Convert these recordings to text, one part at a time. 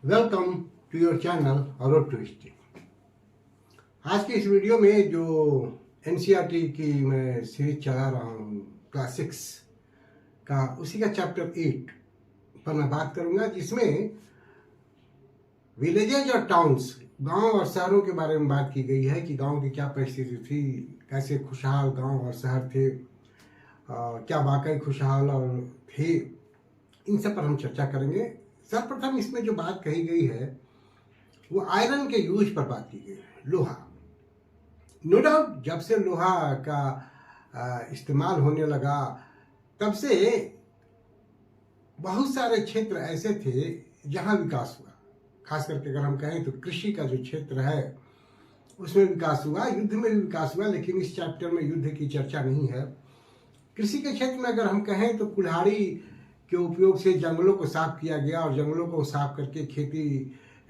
Welcome to your channel road to history. आज की इस वीडियो में जो एनसीईआरटी की मैं सीरीज चला रहा हूँ क्लास 6 का, उसी का चैप्टर 8 पर मैं बात करूँगा, जिसमें विलेजेज और टाउन्स, गांव और शहरों के बारे में बात की गई है कि गांव की क्या परिस्थिति थी, कैसे खुशहाल गांव और शहर थे, क्या वाकई खुशहाल और थे, इन सब पर हम चर्चा करेंगे। सर्वप्रथम इसमें जो बात कही गई है वो आयरन के यूज पर बात की गई है, लोहा। नो डाउट जब से लोहा का इस्तेमाल होने लगा तब से बहुत सारे क्षेत्र ऐसे थे जहां विकास हुआ। खास करके अगर हम कहें तो कृषि का जो क्षेत्र है उसमें विकास हुआ, युद्ध में भी विकास हुआ, लेकिन इस चैप्टर में युद्ध की चर्चा नहीं है। कृषि के क्षेत्र में अगर हम कहें तो कुल्हाड़ी के उपयोग से जंगलों को साफ किया गया और जंगलों को साफ करके खेती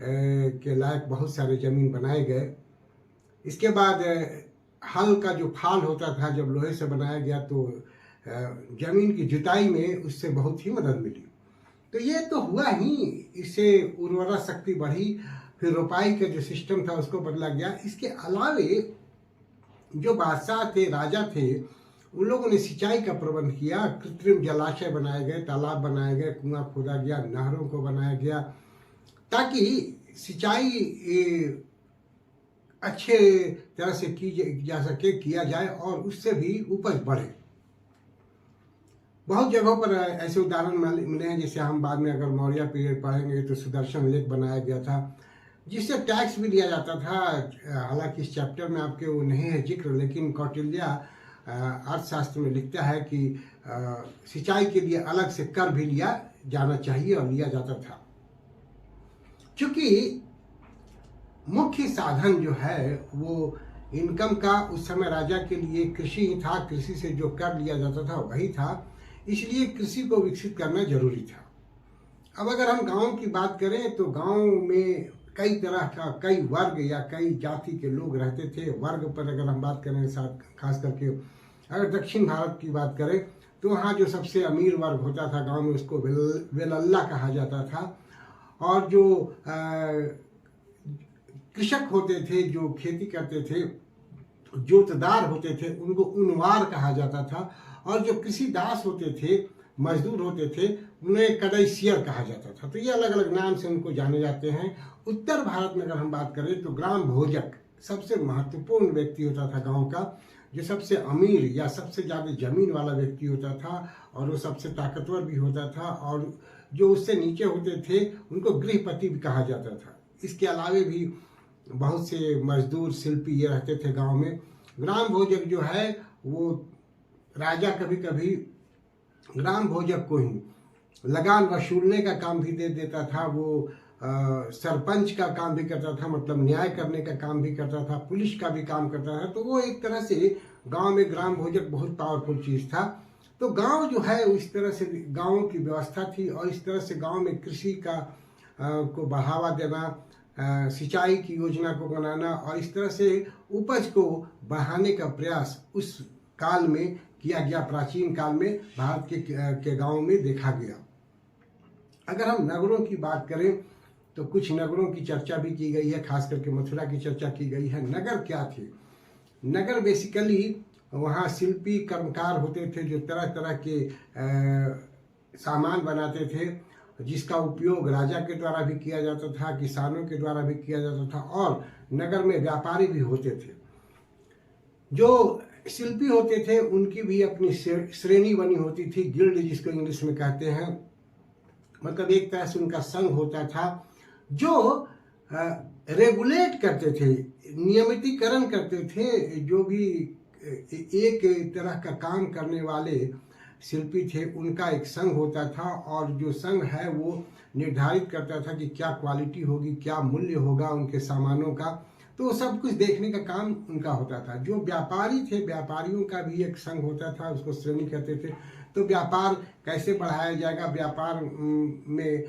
के लायक बहुत सारे जमीन बनाए गए। इसके बाद हल का जो फाल होता था जब लोहे से बनाया गया तो जमीन की जुताई में उससे बहुत ही मदद मिली। तो ये तो हुआ ही, इससे उर्वरा शक्ति बढ़ी, फिर रोपाई का जो सिस्टम था उसको बदला गया। इसके अलावे जो बादशाह थे, राजा थे, उन लोगों ने सिंचाई का प्रबंध किया। कृत्रिम जलाशय बनाए गए, तालाब बनाए गए, कुआं खोदा गया, नहरों को बनाया गया ताकि सिंचाई अच्छे तरह से की जा सके, किया जाए और उससे भी उपज बढ़े। बहुत जगहों पर ऐसे उदाहरण मिले हैं, जैसे हम बाद में अगर मौर्य पीरियड पढ़ेंगे तो सुदर्शन लेक बनाया गया था जिससे टैक्स भी लिया जाता था। हालांकि इस चैप्टर में आपके वो नहीं है जिक्र, लेकिन कौटिल्य अर्थशास्त्र में लिखता है कि सिंचाई के लिए अलग से कर भी लिया जाना चाहिए और लिया जाता था। क्योंकि मुख्य साधन जो है वो इनकम का उस समय राजा के लिए कृषि ही था। कृषि से जो कर लिया जाता था वही था, इसलिए कृषि को विकसित करना जरूरी था। अब अगर हम गांव की बात करें तो गांव में कई तरह का, कई वर्ग या कई जाति के लोग रहते थे। वर्ग पर अगर हम बात करें, साथ खास करके अगर दक्षिण भारत की बात करें तो वहाँ जो सबसे अमीर वर्ग होता था गांव में उसको वेलल्ला कहा जाता था, और जो कृषक होते थे, जो खेती करते थे, जोतदार होते थे, उनको उनवार कहा जाता था, और जो कृषि दास होते थे, मजदूर होते थे, उन्हें कदैसियर कहा जाता था। तो ये अलग अलग नाम से उनको जाने जाते हैं। उत्तर भारत में अगर हम बात करें तो ग्राम भोजक सबसे महत्वपूर्ण व्यक्ति होता था गांव का, जो सबसे अमीर या सबसे ज़्यादा जमीन वाला व्यक्ति होता था, और वो सबसे ताकतवर भी होता था, और जो उससे नीचे होते थे उनको गृहपति भी कहा जाता था। इसके अलावे भी बहुत से मजदूर, शिल्पी ये रहते थे गांव में। ग्राम भोजक जो है वो राजा कभी कभी ग्राम भोजक को ही लगान वसूलने का काम भी दे देता था। वो सरपंच का काम भी करता था, मतलब न्याय करने का काम भी करता था, पुलिस का भी काम करता था। तो वो एक तरह से गांव में ग्राम भोजक बहुत पावरफुल चीज़ था। तो गांव जो है इस तरह से गाँव की व्यवस्था थी, और इस तरह से गांव में कृषि का को बढ़ावा देना, सिंचाई की योजना को बनाना और इस तरह से उपज को बढ़ाने का प्रयास उस काल में किया गया। प्राचीन काल में भारत के गांवों में देखा गया। अगर हम नगरों की बात करें तो कुछ नगरों की चर्चा भी की गई है, खास करके मथुरा की चर्चा की गई है। नगर क्या थे? नगर बेसिकली वहाँ शिल्पी कर्मकार होते थे जो तरह तरह के सामान बनाते थे, जिसका उपयोग राजा के द्वारा भी किया जाता था, किसानों के द्वारा भी किया जाता था, और नगर में व्यापारी भी होते थे। जो शिल्पी होते थे उनकी भी अपनी श्रेणी बनी होती थी, गिल्ड जिसको इंग्लिश में कहते हैं। मतलब एक तरह से उनका संघ होता था जो रेगुलेट करते थे, नियमितीकरण करते थे। जो भी एक तरह का काम करने वाले शिल्पी थे उनका एक संघ होता था, और जो संघ है वो निर्धारित करता था कि क्या क्वालिटी होगी, क्या मूल्य होगा उनके सामानों का। तो सब कुछ देखने का काम उनका होता था। जो व्यापारी थे, व्यापारियों का भी एक संघ होता था, उसको श्रेणी कहते थे। तो व्यापार कैसे बढ़ाया जाएगा, व्यापार में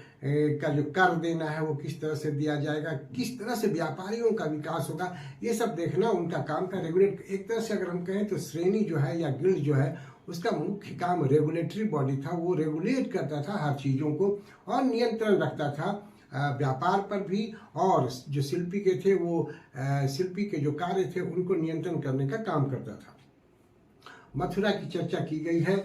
का जो कर देना है वो किस तरह से दिया जाएगा, किस तरह से व्यापारियों का विकास होगा, ये सब देखना उनका काम था। रेगुलेट, एक तरह से अगर हम कहें तो श्रेणी जो है या गिल्ड जो है उसका मुख्य काम रेगुलेटरी बॉडी था। वो रेगुलेट करता था हर चीज़ों को और नियंत्रण रखता था व्यापार पर भी, और जो शिल्पी के थे वो शिल्पी के जो कार्य थे उनको नियंत्रण करने का काम करता था। मथुरा की चर्चा की गई है।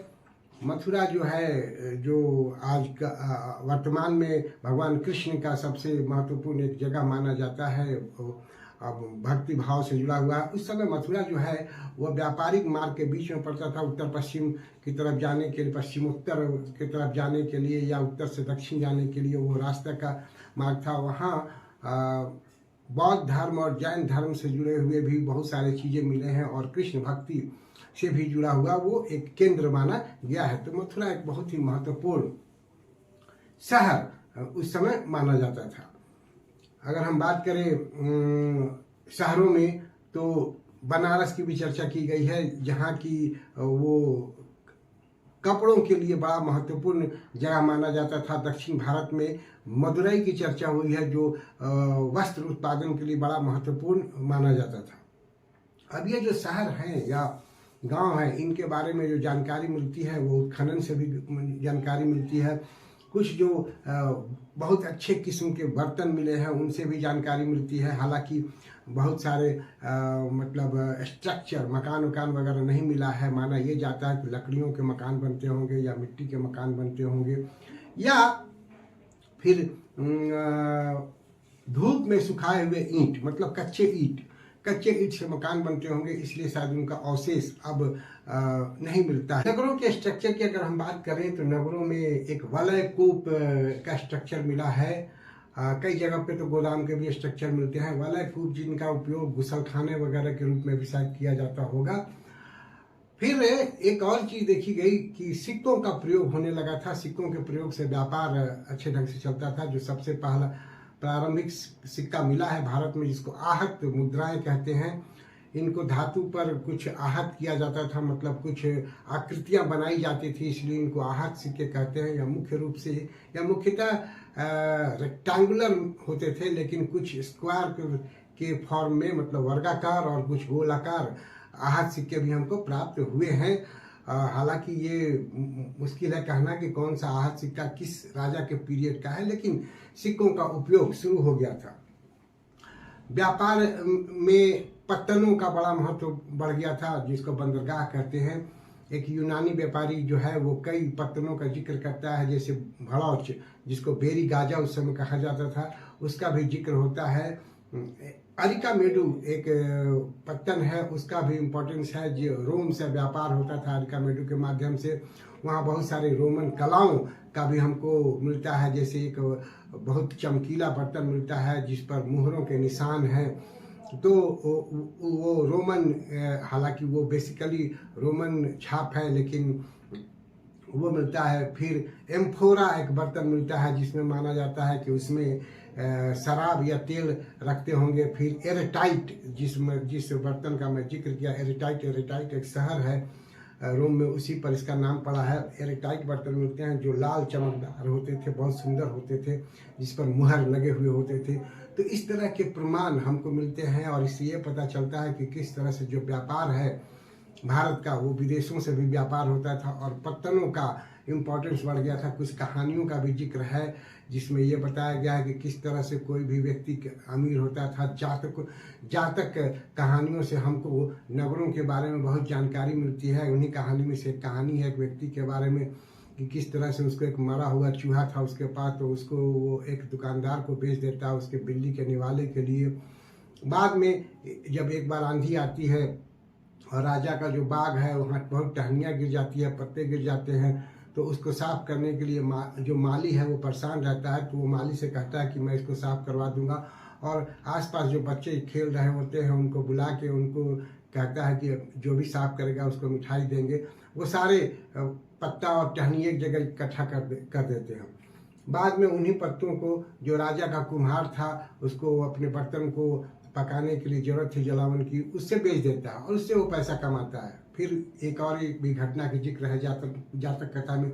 मथुरा जो है, जो आज का वर्तमान में भगवान कृष्ण का सबसे महत्वपूर्ण एक जगह माना जाता है, अब भक्ति भाव से जुड़ा हुआ है। उस समय मथुरा जो है वह व्यापारिक मार्ग के बीच में पड़ता था। उत्तर पश्चिम की तरफ जाने के लिए, पश्चिम उत्तर की तरफ जाने के लिए या उत्तर से दक्षिण जाने के लिए वो रास्ता का मार्ग था। वहाँ बौद्ध धर्म और जैन धर्म से जुड़े हुए भी बहुत सारे चीज़ें मिले हैं, और कृष्ण भक्ति से भी जुड़ा हुआ वो एक केंद्र माना गया है। तो मथुरा एक बहुत ही महत्वपूर्ण शहर उस समय माना जाता था। अगर हम बात करें शहरों में, तो बनारस की भी चर्चा की गई है, जहाँ की वो कपड़ों के लिए बड़ा महत्वपूर्ण जगह माना जाता था। दक्षिण भारत में मदुरई की चर्चा हुई है, जो वस्त्र उत्पादन के लिए बड़ा महत्वपूर्ण माना जाता था। अब ये जो शहर हैं या गांव हैं, इनके बारे में जो जानकारी मिलती है वो उत्खनन से भी जानकारी मिलती है। कुछ जो बहुत अच्छे किस्म के बर्तन मिले हैं उनसे भी जानकारी मिलती है। हालांकि बहुत सारे मतलब स्ट्रक्चर, मकान वगैरह नहीं मिला है। माना ये जाता है कि लकड़ियों के मकान बनते होंगे या मिट्टी के मकान बनते होंगे, या फिर धूप में सुखाए हुए ईंट, मतलब कच्चे ईंट से मकान बनते होंगे, इसलिए शायद उनका अवशेष अब नहीं मिलता है। नगरों के स्ट्रक्चर की अगर हम बात करें तो नगरों में एक वलय कूप का स्ट्रक्चर मिला है। कई जगह पे तो गोदाम के भी स्ट्रक्चर मिलते हैं। वलय कूप जिनका उपयोग गुसलखाने वगैरह के रूप में भी शायद किया जाता होगा। फिर एक और चीज देखी गई कि सिक्कों का प्रयोग होने लगा था। सिक्कों के प्रयोग से व्यापार अच्छे ढंग से चलता था। जो सबसे पहला प्रारंभिक सिक्का मिला है भारत में, जिसको आहत मुद्राएं कहते हैं, इनको धातु पर कुछ आहत किया जाता था, मतलब कुछ आकृतियां बनाई जाती थी, इसलिए इनको आहत सिक्के कहते हैं। या मुख्य रूप से या मुख्यतः रेक्टेंगुलर होते थे, लेकिन कुछ स्क्वायर के फॉर्म में, मतलब वर्गाकार, और कुछ गोलाकार आहत सिक्के भी हमको प्राप्त हुए हैं। हालांकि ये मुश्किल है कहना कि कौन सा आहत सिक्का किस राजा के पीरियड का है, लेकिन सिक्कों का उपयोग शुरू हो गया था। व्यापार में पत्तनों का बड़ा महत्व बढ़ गया था, जिसको बंदरगाह कहते हैं। एक यूनानी व्यापारी जो है वो कई पत्तनों का जिक्र करता है, जैसे भड़ौच, जिसको बेरी गाजा उस समय कहा जाता था, उसका भी जिक्र होता है। अरिकामेडू एक पत्तन है, उसका भी इम्पोर्टेंस है। जो रोम से व्यापार होता था अरिकामेडू के माध्यम से, वहाँ बहुत सारे रोमन कलाओं का भी हमको मिलता है। जैसे एक बहुत चमकीला बर्तन मिलता है जिस पर मुहरों के निशान हैं, तो वो रोमन, हालांकि वो बेसिकली रोमन छाप है, लेकिन वो मिलता है। फिर एम्फोरा एक बर्तन मिलता है जिसमें माना जाता है कि उसमें शराब या तेल रखते होंगे। फिर एरेटाइट, जिस बर्तन का मैं जिक्र किया, एरेटाइट एक शहर है रोम में, उसी पर इसका नाम पड़ा है। एरेटाइट बर्तन मिलते हैं जो लाल चमकदार होते थे, बहुत सुंदर होते थे, जिस पर मुहर लगे हुए होते थे। तो इस तरह के प्रमाण हमको मिलते हैं, और इससे ये पता चलता है कि किस तरह से जो व्यापार है भारत का, वो विदेशों से भी व्यापार होता था, और पत्तनों का इम्पोर्टेंस बढ़ गया था। कुछ कहानियों का भी जिक्र है जिसमें ये बताया गया है कि किस तरह से कोई भी व्यक्ति अमीर होता था। जातक कहानियों से हमको नगरों के बारे में बहुत जानकारी मिलती है। उन्हीं कहानी में से एक कहानी है एक व्यक्ति के बारे में कि किस तरह से उसको एक मरा हुआ चूहा था उसके पास, तो उसको वो एक दुकानदार को बेच देता है उसके बिल्ली के निवाले के लिए। बाद में जब एक बार आंधी आती है और राजा का जो बाग है वहाँ बहुत टहनियाँ गिर जाती है, पत्ते गिर जाते हैं, तो उसको साफ करने के लिए जो माली है वो परेशान रहता है। तो वो माली से कहता है कि मैं इसको साफ करवा दूंगा, और आसपास जो बच्चे खेल रहे होते हैं उनको बुला के उनको कहता है कि जो भी साफ करेगा उसको मिठाई देंगे। वो सारे पत्ता और टहनी एक जगह इकट्ठा कर देते हैं। बाद में उन्हीं पत्तों को जो राजा का कुम्हार था उसको अपने बर्तन को पकाने के लिए जरूरत थी जलावन की, उससे बेच देता है और उससे वो पैसा कमाता है। फिर एक और एक भी घटना की जिक्र है जातक कथा में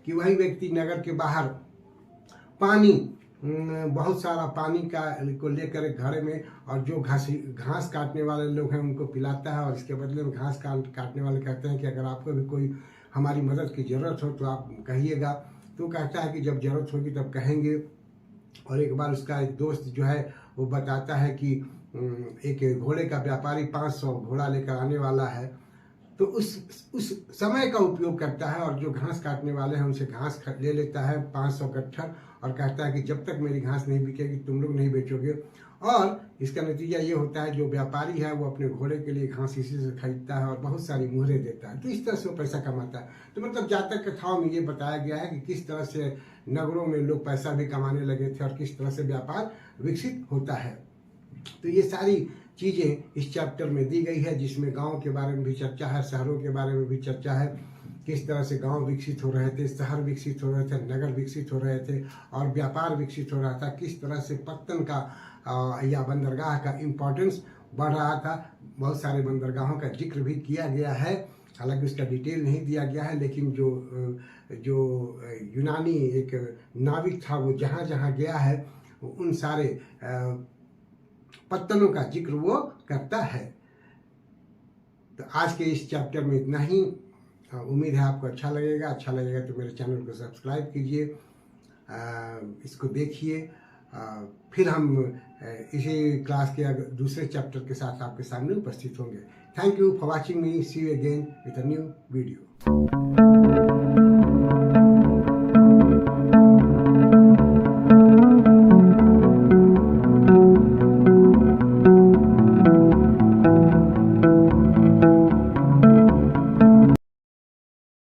कि वही व्यक्ति नगर के बाहर पानी, बहुत सारा पानी को लेकर एक घड़े में, और जो घास काटने वाले लोग हैं उनको पिलाता है, और इसके बदले में घास काटने वाले कहते हैं कि अगर आपको भी कोई हमारी मदद की ज़रूरत हो तो आप कहिएगा। तो कहता है कि जब ज़रूरत होगी तब कहेंगे। और एक बार उसका एक दोस्त जो है वो बताता है कि एक घोड़े का व्यापारी 500 घोड़ा लेकर आने वाला है, तो उस समय का उपयोग करता है और जो घास काटने वाले हैं उनसे घास ले लेता है 500 गट्ठर और कहता है कि जब तक मेरी घास नहीं बिकेगी तुम लोग नहीं बेचोगे। और इसका नतीजा ये होता है जो व्यापारी है वो अपने घोड़े के लिए घास इसी से खरीदता है और बहुत सारी मुहरे देता है, तो इस तरह से वो पैसा कमाता है। तो मतलब जातक कथाओं में ये बताया गया है कि किस तरह से नगरों में लोग पैसा भी कमाने लगे थे और किस तरह से व्यापार विकसित होता है। तो ये सारी चीज़ें इस चैप्टर में दी गई है, जिसमें गांव के बारे में भी चर्चा है, शहरों के बारे में भी चर्चा है, किस तरह से गांव विकसित हो रहे थे, शहर विकसित हो रहे थे, नगर विकसित हो रहे थे और व्यापार विकसित हो रहा था, किस तरह से पत्तन का या बंदरगाह का इम्पोर्टेंस बढ़ रहा था। बहुत सारे बंदरगाहों का जिक्र भी किया गया है, हालांकि उसका डिटेल नहीं दिया गया है, लेकिन जो यूनानी एक नाविक था वो जहाँ जहाँ गया है उन सारे पत्तनों का जिक्र वो करता है। तो आज के इस चैप्टर में इतना ही। उम्मीद है आपको अच्छा लगेगा तो मेरे चैनल को सब्सक्राइब कीजिए, इसको देखिए। फिर हम इसी क्लास के दूसरे चैप्टर के साथ आपके सामने उपस्थित होंगे। Thank you for watching me. See you again with a new video.